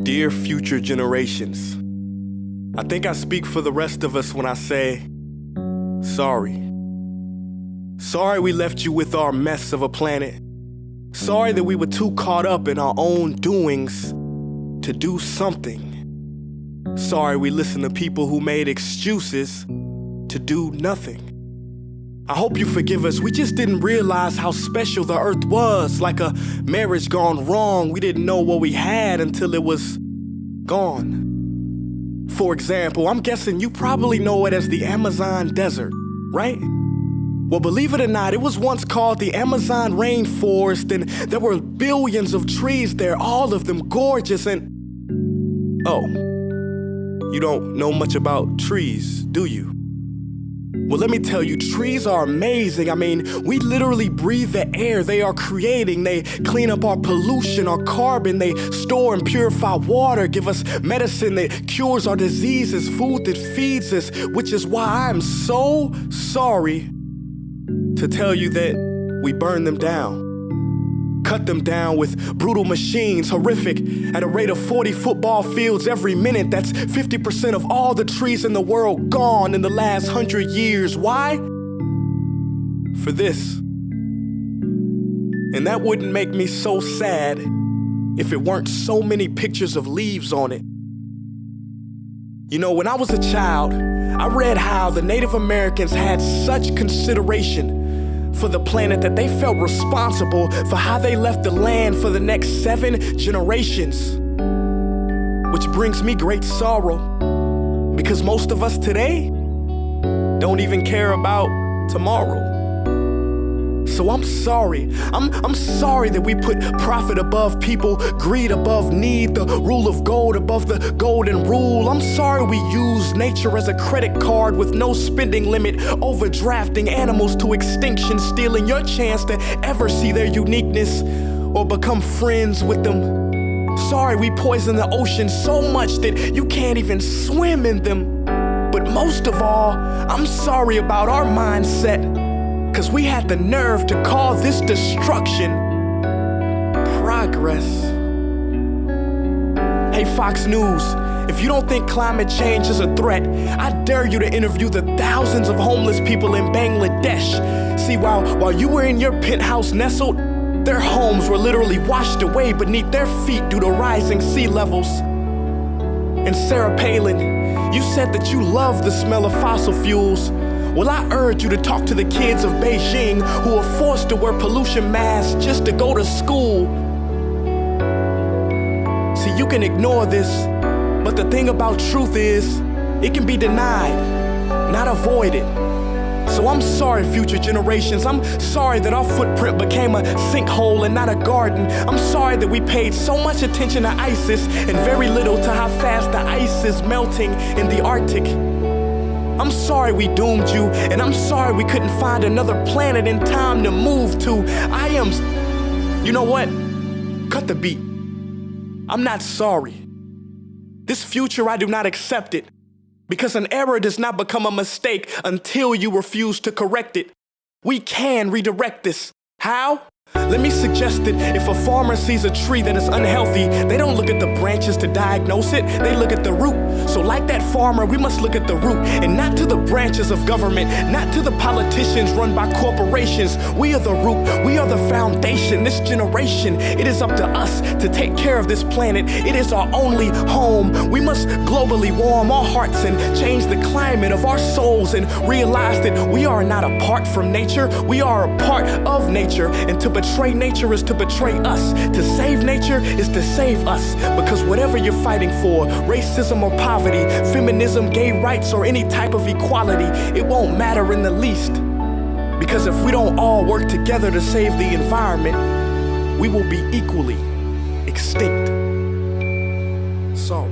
Dear future generations, I think I speak for the rest of us when I say, sorry. Sorry we left you with our mess of a planet. Sorry that we were too caught up in our own doings to do something. Sorry we listened to people who made excuses to do nothing. I hope you forgive us. We just didn't realize how special the earth was. Like a marriage gone wrong, we didn't know what we had until it was gone. For example, I'm guessing you probably know it as the Amazon desert, right? Well, believe it or not, it was once called the Amazon rainforest, and there were billions of trees there, all of them gorgeous. And oh, you don't know much about trees, do you? Well, let me tell you, trees are amazing. I mean, we literally breathe the air they are creating. They clean up our pollution, our carbon. They store and purify water, give us medicine that cures our diseases, food that feeds us, which is why I'm so sorry to tell you that we burn them down. Cut them down with brutal machines, horrific, at a rate of 40 football fields every minute. That's 50% of all the trees in the world gone in the last 100 years. Why? For this. And that wouldn't make me so sad if it weren't so many pictures of leaves on it. You know, when I was a child, I read how the Native Americans had such consideration for the planet that they felt responsible for how they left the land for the next 7 generations. Which brings me great sorrow, because most of us today don't even care about tomorrow. So I'm sorry. I'm sorry that we put profit above people, greed above need, the rule of gold above the golden rule. I'm sorry we use nature as a credit card with no spending limit, overdrafting animals to extinction, stealing your chance to ever see their uniqueness or become friends with them. Sorry we poison the ocean so much that you can't even swim in them. But most of all, I'm sorry about our mindset, 'cause we had the nerve to call this destruction progress. Hey Fox News, if you don't think climate change is a threat, I dare you to interview the thousands of homeless people in Bangladesh. See, while you were in your penthouse nestled, their homes were literally washed away beneath their feet due to rising sea levels. And Sarah Palin, you said that you love the smell of fossil fuels. Well, I urge you to talk to the kids of Beijing who are forced to wear pollution masks just to go to school. See, you can ignore this, but the thing about truth is, it can be denied, not avoided. So I'm sorry, future generations. I'm sorry that our footprint became a sinkhole and not a garden. I'm sorry that we paid so much attention to ISIS and very little to how fast the ice is melting in the Arctic. I'm sorry we doomed you, and I'm sorry we couldn't find another planet in time to move to. You know what? Cut the beat. I'm not sorry. This future, I do not accept it, because an error does not become a mistake until you refuse to correct it. We can redirect this. How? Let me suggest that if a farmer sees a tree that is unhealthy, they don't look at the branches to diagnose it, they look at the root. So like that farmer, we must look at the root, and not to the branches of government, not to the politicians run by corporations. We are the root, we are the foundation. This generation, it is up to us to take care of this planet. It is our only home. We must globally warm our hearts and change the climate of our souls and realize that we are not apart from nature, we are a part of nature. And to betray nature is to betray us. To save nature is to save us. Because whatever you're fighting for, racism or poverty, feminism, gay rights, or any type of equality, it won't matter in the least. Because if we don't all work together to save the environment, we will be equally extinct. Sorry.